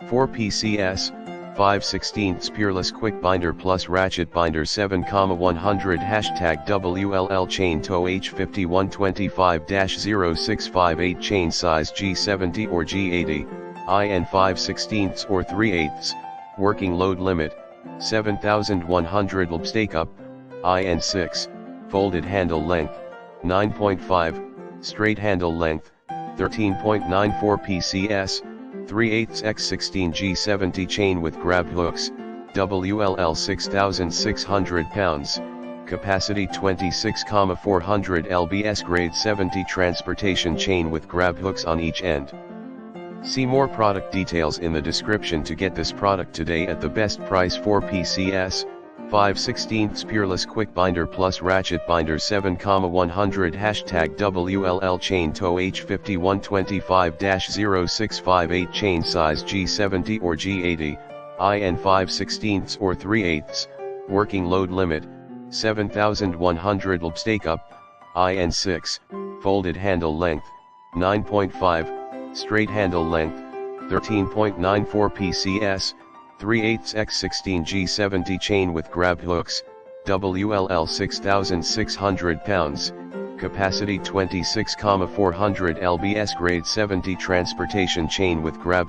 4 PCS, 5/16 Peerless QuikBinder plus Ratchet Binder 7,100 #WLL chain tow H5125-0658 chain size G70 or G80, IN 5/16 or 3/8, working load limit, 7,100 lb stake up, IN 6, folded handle length, 9.5, straight handle length, 13.94 PCS, 3/8 x 16 G70 chain with grab hooks, WLL 6,600 pounds, capacity 26,400 lbs grade 70 transportation chain with grab hooks on each end. See more product details in the description to get this product today at the best price. 4 PCS, 5/16 Peerless QuikBinder plus Ratchet Binder 7,100 #WLL chain tow H5125-0658 chain size G70 or G80, IN 5/16 or 3/8, working load limit, 7,100 lb stake up, IN 6, folded handle length, 9.5, straight handle length, 13.94 PCS, 3/8 x 16 G70 chain with grab hooks, WLL 6,600 pounds, capacity 26,400 lbs grade 70 transportation chain with grab